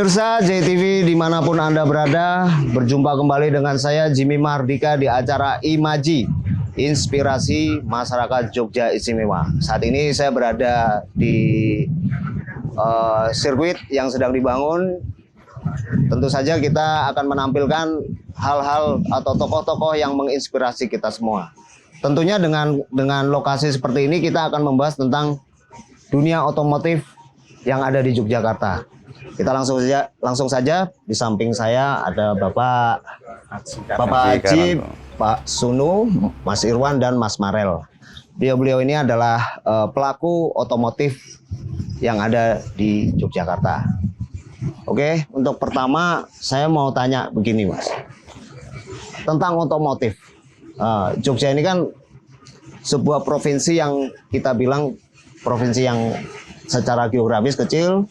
pemirsa JTV dimanapun Anda berada, berjumpa kembali dengan saya Jimmy Mardika di acara Imaji, Inspirasi Masyarakat Jogja Istimewa. Saat ini saya berada di sirkuit yang sedang dibangun. Tentu saja kita akan menampilkan hal-hal atau tokoh-tokoh yang menginspirasi kita semua. Tentunya dengan lokasi seperti ini kita akan membahas tentang dunia otomotif yang ada di Yogyakarta. Kita langsung saja di samping saya ada Bapak Haji, Pak Sunu, Mas Irwan dan Mas Marel. Beliau ini adalah pelaku otomotif yang ada di Yogyakarta. Oke, untuk pertama saya mau tanya begini Mas, tentang otomotif. Jogja ini kan sebuah provinsi yang kita bilang provinsi yang secara geografis kecil,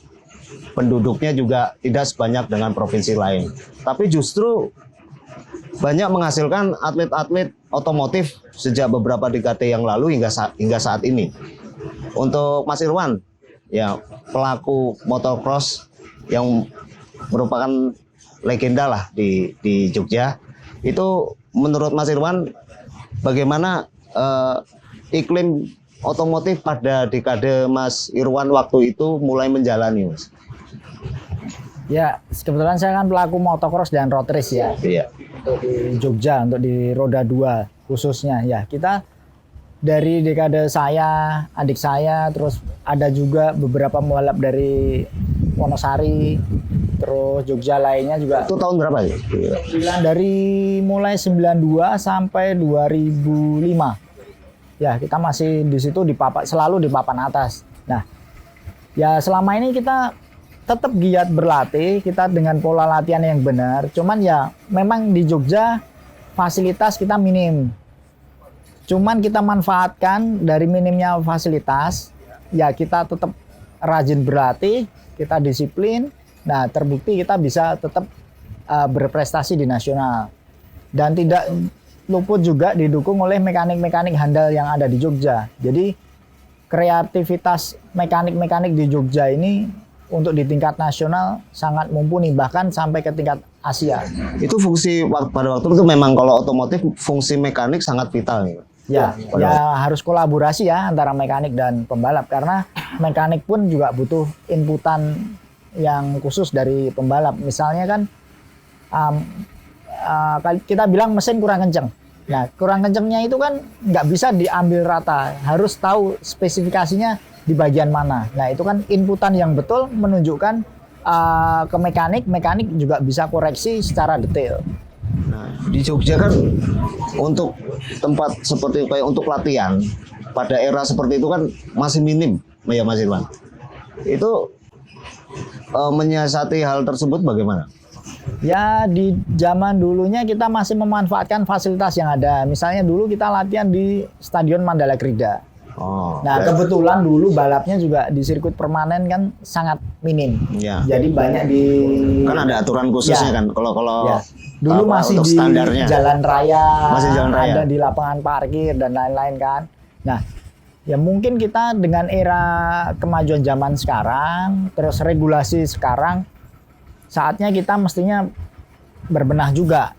penduduknya juga tidak sebanyak dengan provinsi lain. Tapi justru banyak menghasilkan atlet-atlet otomotif sejak beberapa dekade yang lalu hingga saat ini. Untuk Mas Irwan, ya pelaku motocross yang merupakan legenda lah di Jogja. Itu menurut Mas Irwan bagaimana iklim otomotif pada dekade Mas Irwan waktu itu mulai menjalani, Mas? Ya, kebetulan saya kan pelaku motocross dan road race ya. Iya. Untuk di Jogja, untuk di roda 2 khususnya ya. Kita dari dekade saya, adik saya, terus ada juga beberapa pembalap dari Wonosari, terus Jogja lainnya juga. Itu tahun berapa ya? Dari mulai 92 sampai 2005. Ya, kita masih di situ selalu di papan atas. Nah, ya selama ini kita tetap giat berlatih, kita dengan pola latihan yang benar. Cuman ya memang di Jogja fasilitas kita minim. Cuman kita manfaatkan dari minimnya fasilitas, ya kita tetap rajin berlatih, kita disiplin. Nah, terbukti kita bisa tetap berprestasi di nasional. Dan tidak luput juga didukung oleh mekanik-mekanik handal yang ada di Jogja. Jadi kreativitas mekanik-mekanik di Jogja ini untuk di tingkat nasional sangat mumpuni, bahkan sampai ke tingkat Asia. Itu fungsi pada waktu itu memang kalau otomotif fungsi mekanik sangat vital nih. Ya harus kolaborasi ya antara mekanik dan pembalap, karena mekanik pun juga butuh inputan yang khusus dari pembalap. Misalnya kan kita bilang mesin kurang kenceng. Nah, kurang kencengnya itu kan nggak bisa diambil rata, harus tahu spesifikasinya di bagian mana. Nah, itu kan inputan yang betul menunjukkan ke mekanik juga bisa koreksi secara detail. Nah, di Jogja kan untuk tempat seperti kayak untuk latihan pada era seperti itu kan masih minim, ya Mas Irwan. Itu menyiasati hal tersebut bagaimana? Ya, di zaman dulunya kita masih memanfaatkan fasilitas yang ada. Misalnya dulu kita latihan di Stadion Mandala Krida. Nah, kebetulan dulu balapnya juga di sirkuit permanen kan sangat minim. Ya. Jadi banyak di kan ada aturan khususnya kan. Kalau ya. Dulu masih di standarnya. Jalan raya, masih jalan raya, ada di lapangan parkir dan lain-lain kan. Nah, ya mungkin kita dengan era kemajuan zaman sekarang, terus regulasi sekarang, saatnya kita mestinya berbenah juga.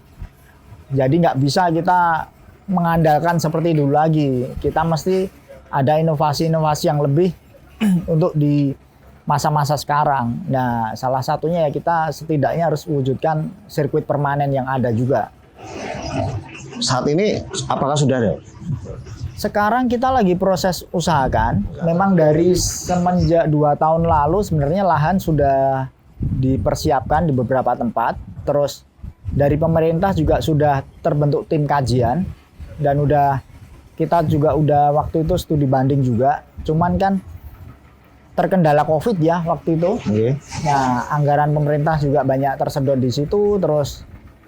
Jadi nggak bisa kita mengandalkan seperti dulu lagi. Kita mesti ada inovasi-inovasi yang lebih untuk di masa-masa sekarang. Nah, salah satunya ya kita setidaknya harus wujudkan sirkuit permanen yang ada juga. Saat ini apakah sudah ada? Sekarang kita lagi proses usahakan. Memang dari semenjak 2 tahun lalu sebenarnya lahan sudah dipersiapkan di beberapa tempat. Terus dari pemerintah juga sudah terbentuk tim kajian dan kita juga udah waktu itu studi banding juga. Cuman kan terkendala COVID ya waktu itu. Nah, anggaran pemerintah juga banyak tersedot di situ. Terus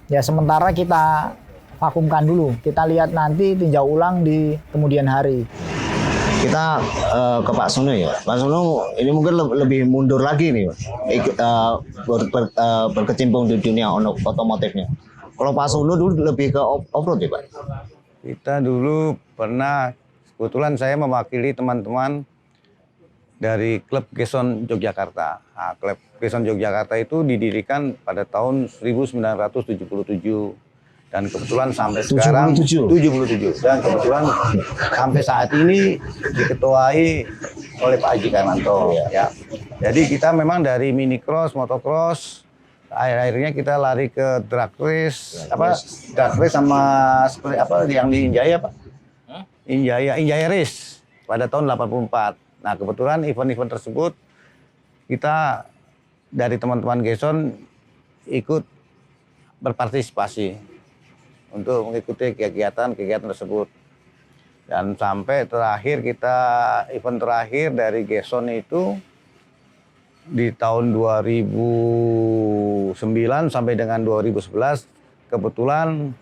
ya sementara kita vakumkan dulu. Kita lihat nanti tinjau ulang di kemudian hari. Kita ke Pak Sunu ya. Pak Sunu ini mungkin lebih mundur lagi nih, berkecimpung di dunia otomotifnya. Kalau Pak Sunu dulu lebih ke off-road ya Pak? Kita dulu pernah, kebetulan saya mewakili teman-teman dari klub Gesson Yogyakarta. Nah, klub Gesson Yogyakarta itu didirikan pada tahun 1977 dan kebetulan sampai sekarang 77 dan kebetulan sampai saat ini diketuai oleh Pak Haji Karmanto ya. Jadi kita memang dari mini cross, motocross, akhirnya kita lari ke drag race, drag race sama seperti apa yang di Injaya Pak? Injaya Race pada tahun 84. Nah kebetulan event-event tersebut kita dari teman-teman Gesson ikut berpartisipasi untuk mengikuti kegiatan-kegiatan tersebut. Dan sampai terakhir event terakhir dari Gesson itu di tahun 2009 sampai dengan 2011 kebetulan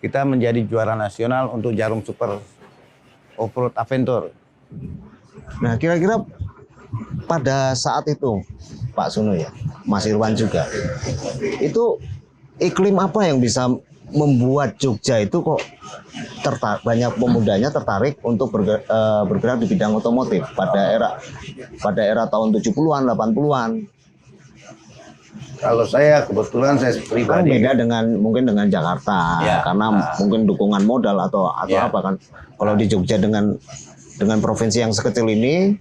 kita menjadi juara nasional untuk Jarum Super Off-Road Adventure. Nah, kira-kira pada saat itu Pak Suno ya, Mas Irwan juga, itu iklim apa yang bisa membuat Jogja itu kok banyak pemudanya tertarik untuk bergerak di bidang otomotif pada era tahun 70-an, 80-an? Kalau saya kebetulan saya Kan pribadi beda mungkin dengan Jakarta ya, karena mungkin dukungan modal atau ya, apa kan. Kalau di Jogja dengan provinsi yang sekecil ini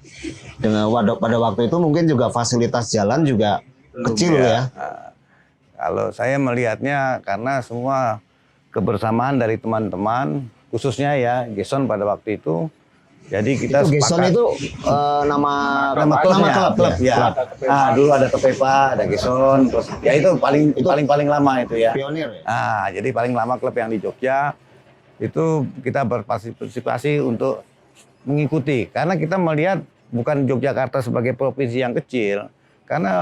pada waktu itu mungkin juga fasilitas jalan juga kecil ya. Kalau saya melihatnya karena semua kebersamaan dari teman-teman, khususnya ya Gesson pada waktu itu. Jadi kita itu Gesson itu nama klub ya. Nah, dulu ada Topepa, ada Gesson, terus ya itu paling lama itu ya. Pionir ya. Nah, jadi paling lama klub yang di Jogja itu kita berpartisipasi untuk mengikuti karena kita melihat bukan Yogyakarta sebagai provinsi yang kecil karena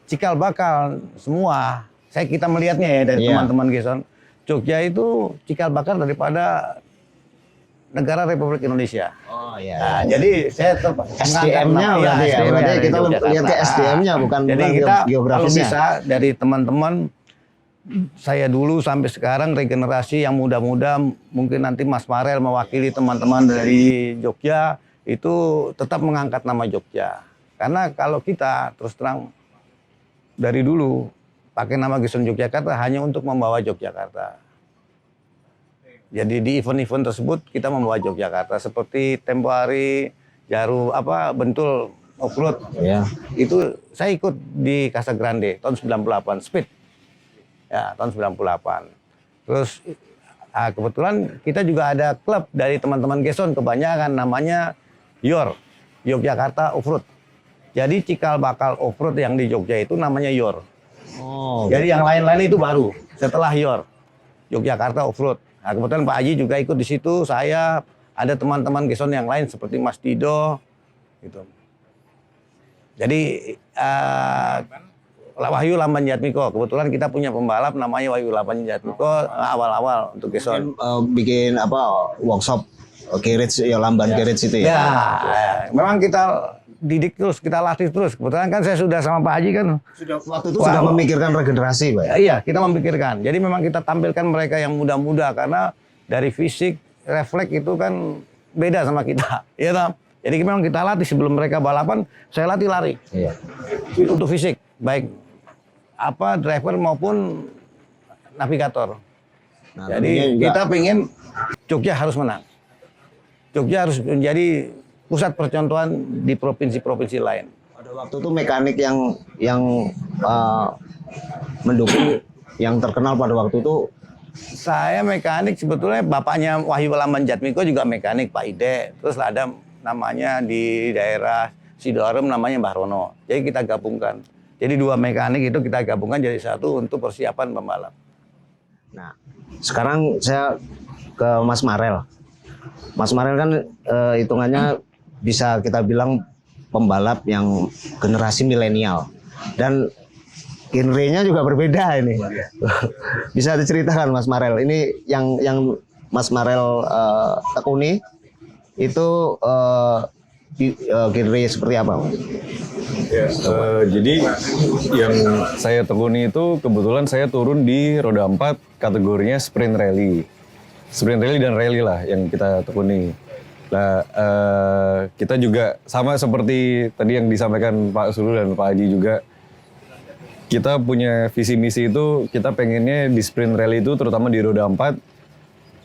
cikal bakal semua. Kita melihatnya ya dari teman-teman Gesson. Jogja itu cikal bakal daripada negara Republik Indonesia. Oh iya. Nah, jadi saya SDM-nya berarti kita lihat ke SDM-nya bukan kita geografisnya. Kalau bisa dari teman-teman saya dulu sampai sekarang regenerasi yang muda-muda, mungkin nanti Mas Marel mewakili teman-teman dari Jogja itu tetap mengangkat nama Jogja. Karena kalau kita terus terang dari dulu pakai nama Gesson Yogyakarta hanya untuk membawa Yogyakarta. Jadi di event-event tersebut kita membawa Yogyakarta seperti tempo hari Bentul Off-Road. Ya. Itu saya ikut di Casa Grande tahun 98 Speed. Ya, tahun 98. Terus kebetulan kita juga ada klub dari teman-teman Gesson kebanyakan namanya Yogyakarta Off-Road. Jadi cikal bakal off-road yang di Jogja itu namanya YOR. Oh. Jadi yang lain-lain itu baru setelah YOR. Yogyakarta Off-Road. Nah, kebetulan Pak Haji juga ikut di situ. Saya ada teman-teman Gesson yang lain seperti Mas Dido gitu. Jadi Wahyu Lamban Jatmiko. Kebetulan kita punya pembalap namanya Wahyu Lamban Jatmiko awal-awal untuk Gesson. Bikin workshop garage ya, Lamban garage itu ya. Ya, memang kita didik terus, kita latih terus. Kebetulan kan saya sudah sama Pak Haji kan. Waktu itu sudah memikirkan regenerasi, Pak. Iya, kita memikirkan. Jadi memang kita tampilkan mereka yang muda-muda karena dari fisik, refleks itu kan beda sama kita. Iya toh? Jadi memang kita latih sebelum mereka balapan, saya latih lari. Iya. Untuk fisik, baik driver maupun navigator. Nah, jadi kita pengen Jogja harus menang. Jogja harus menjadi pusat percontohan di provinsi-provinsi lain. Pada waktu itu mekanik yang mendukung yang terkenal pada waktu itu. Saya mekanik sebetulnya bapaknya Wahyu Lamban Jatmiko juga mekanik Pak Ide. Terus ada namanya di daerah Sidoarem namanya Mbah Rono. Jadi kita gabungkan. Jadi dua mekanik itu kita gabungkan jadi satu untuk persiapan pembalap. Nah, sekarang saya ke Mas Marel. Mas Marel kan hitungannya bisa kita bilang pembalap yang generasi milenial dan genrenya juga berbeda ini. Bisa diceritakan Mas Marel, ini yang Mas Marel tekuni itu genre seperti apa? Ya, jadi yang saya tekuni itu kebetulan saya turun di roda 4 kategorinya sprint rally dan rally lah yang kita tekuni. Nah, kita juga sama seperti tadi yang disampaikan Pak Sulu dan Pak Haji juga, kita punya visi misi itu, kita pengennya di sprint rally itu terutama di roda 4,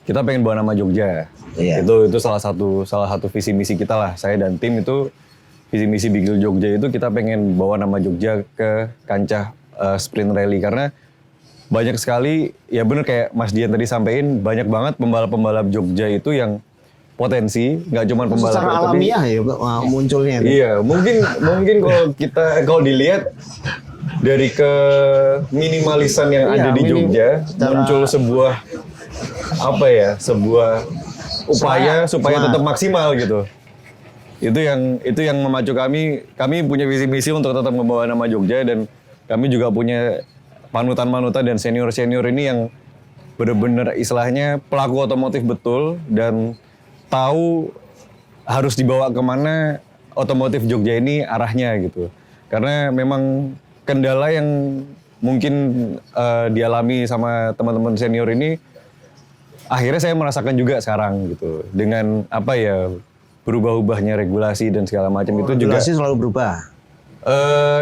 kita pengen bawa nama Jogja. Iya. Itu salah satu visi misi kita lah. Saya dan tim itu visi misi Bigil Jogja itu kita pengen bawa nama Jogja ke kancah sprint rally karena banyak sekali, ya bener kayak Mas Dian tadi sampein, banyak banget pembalap-pembalap Jogja itu yang potensi, nggak cuma pembalap. Secara alamiah ya munculnya. Iya, mungkin kalau dilihat dari ke minimalisan yang ada di Jogja, muncul sebuah upaya supaya tetap maksimal gitu. Itu yang memacu kami punya visi misi untuk tetap membawa nama Jogja, dan kami juga punya panutan-panutan dan senior-senior ini yang benar-benar istilahnya pelaku otomotif betul dan tahu harus dibawa kemana otomotif Jogja ini arahnya gitu. Karena memang kendala yang mungkin dialami sama teman-teman senior ini, akhirnya saya merasakan juga sekarang gitu. Dengan berubah-ubahnya regulasi dan segala macam itu juga. Regulasi selalu berubah.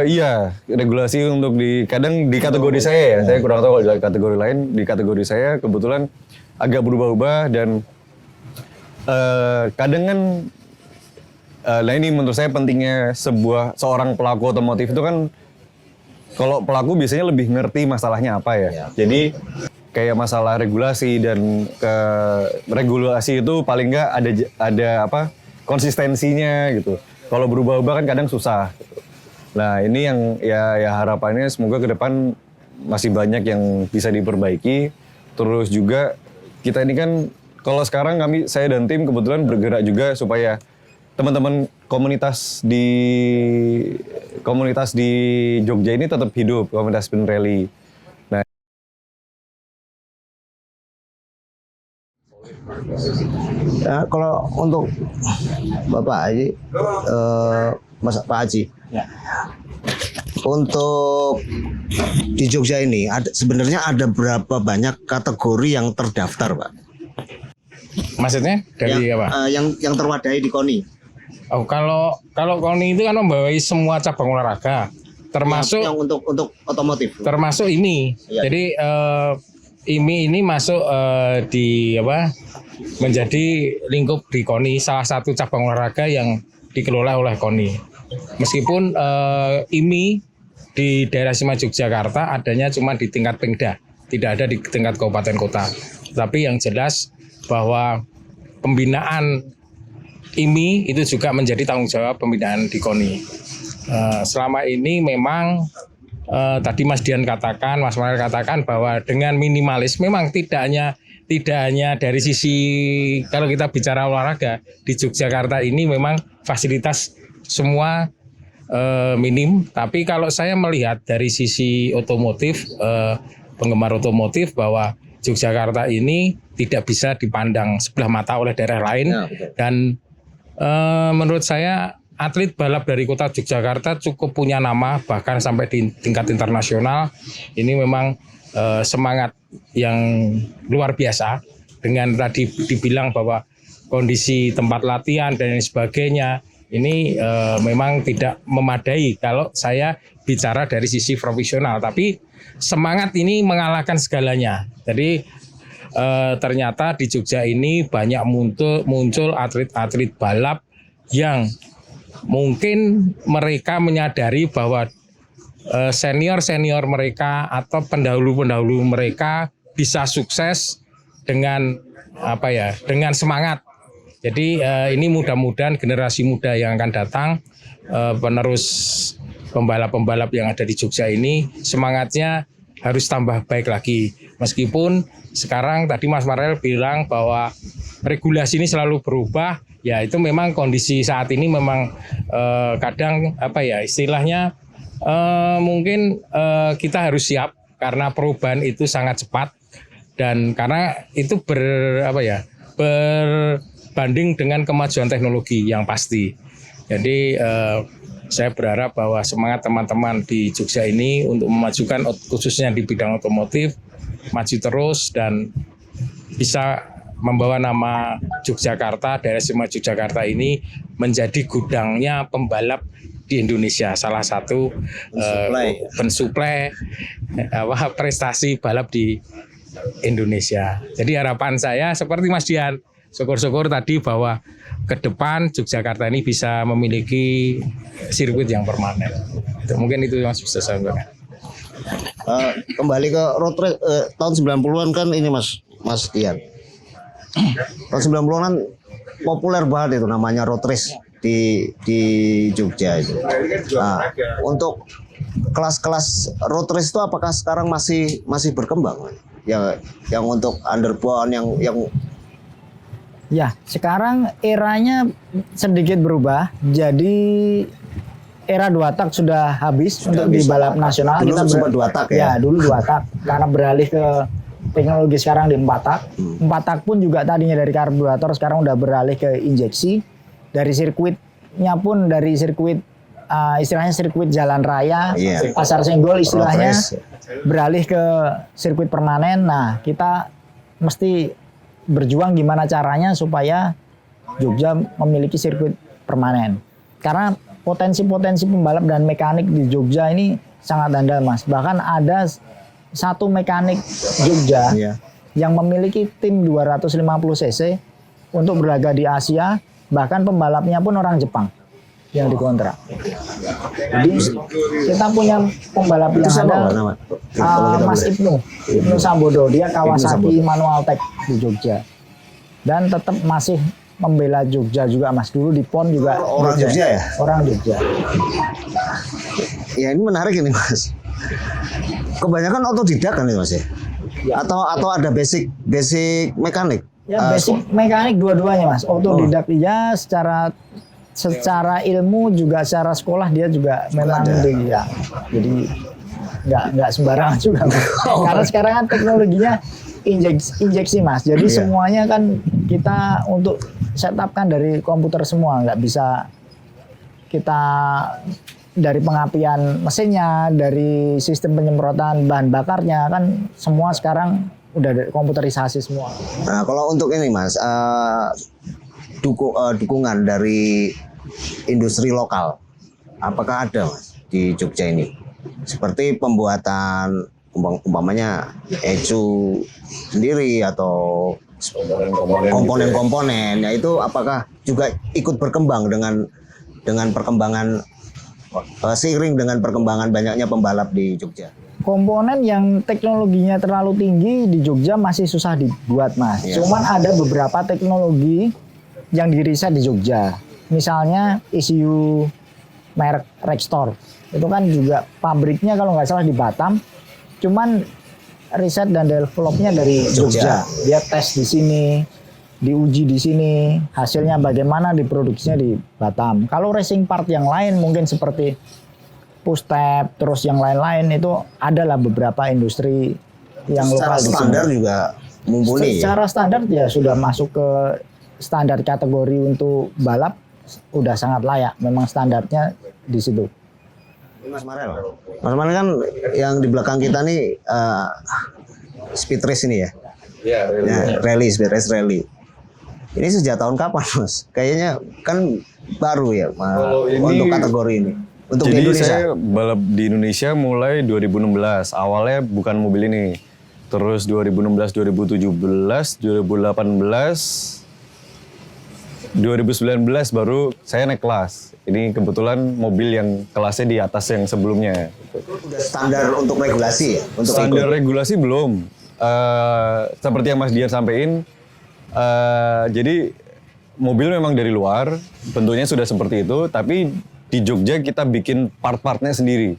Iya, regulasi untuk kadang di kategori saya ya, saya kurang tahu kalau di kategori lain. Di kategori saya kebetulan agak berubah-ubah dan kadang kan, nah ini menurut saya pentingnya seorang pelaku otomotif itu kan, kalau pelaku biasanya lebih ngerti masalahnya apa ya. Jadi kayak masalah regulasi dan regulasi itu paling nggak ada konsistensinya gitu. Kalau berubah-ubah kan kadang susah. Gitu. Nah ini yang ya harapannya semoga ke depan masih banyak yang bisa diperbaiki. Terus juga kita ini kan, kalau sekarang saya dan tim kebetulan bergerak juga supaya teman-teman komunitas di Jogja ini tetap hidup, komunitas sprint rally. Nah, ya, kalau untuk Bapak Haji, Pak Haji, Ya. untuk di Jogja ini sebenarnya ada berapa banyak kategori yang terdaftar, Pak? Maksudnya dari apa? Yang terwadai di KONI. Oh, kalau KONI itu kan membawai semua cabang olahraga, termasuk yang untuk otomotif. Termasuk IMI. Ya. Jadi IMI ini masuk menjadi lingkup di KONI, salah satu cabang olahraga yang dikelola oleh KONI. Meskipun IMI di daerah Istimewa Yogyakarta adanya cuma di tingkat Pemda, tidak ada di tingkat kabupaten kota. Tapi yang jelas bahwa pembinaan IMI itu juga menjadi tanggung jawab pembinaan di KONI. Selama ini memang tadi Mas Dian katakan, Mas Marel katakan bahwa dengan minimalis memang tidak hanya dari sisi, kalau kita bicara olahraga di Yogyakarta ini memang fasilitas semua minim. Tapi kalau saya melihat dari sisi otomotif, penggemar otomotif, bahwa Yogyakarta ini tidak bisa dipandang sebelah mata oleh daerah lain. Ya, dan menurut saya atlet balap dari kota Yogyakarta cukup punya nama, bahkan sampai di tingkat internasional. Ini memang semangat yang luar biasa. Dengan tadi dibilang bahwa kondisi tempat latihan dan lain sebagainya ini memang tidak memadai kalau saya bicara dari sisi profesional. Tapi semangat ini mengalahkan segalanya. Jadi ternyata di Jogja ini banyak muncul atlet-atlet balap yang mungkin mereka menyadari bahwa senior-senior mereka atau pendahulu-pendahulu mereka bisa sukses dengan dengan semangat. Jadi ini mudah-mudahan generasi muda yang akan datang, penerus pembalap-pembalap yang ada di Jogja ini, semangatnya harus tambah baik lagi. Meskipun sekarang tadi Mas Marel bilang bahwa regulasi ini selalu berubah, ya itu memang kondisi saat ini memang kadang istilahnya mungkin kita harus siap karena perubahan itu sangat cepat, dan karena itu berbanding dengan kemajuan teknologi yang pasti. Jadi saya berharap bahwa semangat teman-teman di Jogja ini untuk memajukan khususnya di bidang otomotif maju terus dan bisa membawa nama Yogyakarta, daerah istimewa Yogyakarta ini menjadi gudangnya pembalap di Indonesia, salah satu pensuplai prestasi balap di Indonesia. Jadi harapan saya seperti Mas Dian, syukur-syukur tadi bahwa ke depan Yogyakarta ini bisa memiliki sirkuit yang permanen. Mungkin itu yang bisa saya sampaikan. Kembali ke road race tahun 90-an kan ini Mas Dian. Tahun 90-an populer banget itu namanya road race di Jogja itu. Nah, untuk kelas-kelas road race itu apakah sekarang masih berkembang? Yang untuk underbone yang Ya, sekarang eranya sedikit berubah. Jadi era 2 tak sudah habis untuk di balap nasional. Dulu sempat 2 tak ya? Ya, dulu 2 tak. Karena beralih ke teknologi sekarang di 4 tak. 4 tak pun juga tadinya dari karburator, sekarang udah beralih ke injeksi. Dari sirkuitnya pun dari sirkuit istilahnya sirkuit jalan raya, Pasar Senggol istilahnya, beralih ke sirkuit permanen. Nah, kita mesti berjuang gimana caranya supaya Jogja memiliki sirkuit permanen. Karena potensi-potensi pembalap dan mekanik di Jogja ini sangat andal, Mas. Bahkan ada satu mekanik Jogja yang memiliki tim 250 cc untuk berlaga di Asia, bahkan pembalapnya pun orang Jepang yang dikontrak. Jadi kita punya pembalap yang ada, Mas Ibnu Sambodo, dia Kawasaki Manual Tech di Jogja, dan tetap masih membela Jogja juga, Mas. Dulu di PON juga orang Jogja ya? Orang Jogja. Ya ini menarik ini Mas. Kebanyakan otodidak kan itu Mas ya? Atau ada basic mekanik? Ya basic mekanik dua-duanya Mas. Otodidak dia secara ilmu juga, secara sekolah dia juga memang ya. Jadi nggak sembarangan juga. Karena sekarang kan teknologinya injeksi Mas. Jadi semuanya kan kita untuk setup kan dari komputer semua, nggak bisa kita dari pengapian mesinnya, dari sistem penyemprotan bahan bakarnya, kan semua sekarang udah komputerisasi semua. Nah kalau untuk ini Mas, dukungan dari industri lokal, apakah ada Mas di Jogja ini? Seperti pembuatan umpamanya ecu sendiri atau komponen-komponen, ya itu apakah juga ikut berkembang dengan perkembangan seiring dengan perkembangan banyaknya pembalap di Jogja? Komponen yang teknologinya terlalu tinggi di Jogja masih susah dibuat Mas. Cuman ada beberapa teknologi yang diriset di Jogja. Misalnya ECU merek Rextor. Itu kan juga pabriknya kalau nggak salah di Batam. Cuman riset dan developnya dari Jogja. Dia tes di sini, diuji di sini, hasilnya bagaimana, diproduksinya di Batam. Kalau racing part yang lain mungkin seperti push tab, terus yang lain-lain itu adalah beberapa industri yang lokal di sini. Standar juga mumpuni. Secara standar ya sudah masuk ke standar kategori untuk balap, udah sangat layak. Memang standarnya di situ. Mas Marel kan yang di belakang kita nih speed race ini ya? Rally, speed race rally. Ini sejak tahun kapan Mas? Kayaknya kan baru ya untuk kategori ini. Untuk jadi di Indonesia. Saya balap di Indonesia mulai 2016. Awalnya bukan mobil ini. Terus 2016, 2017, 2018, 2019 baru saya naik kelas. Ini kebetulan mobil yang kelasnya di atas yang sebelumnya. Udah standar untuk regulasi ya? Untuk standar regulasi belum. Seperti yang Mas Dian sampaikan, jadi mobil memang dari luar, bentuknya sudah seperti itu, tapi di Jogja kita bikin part-partnya sendiri.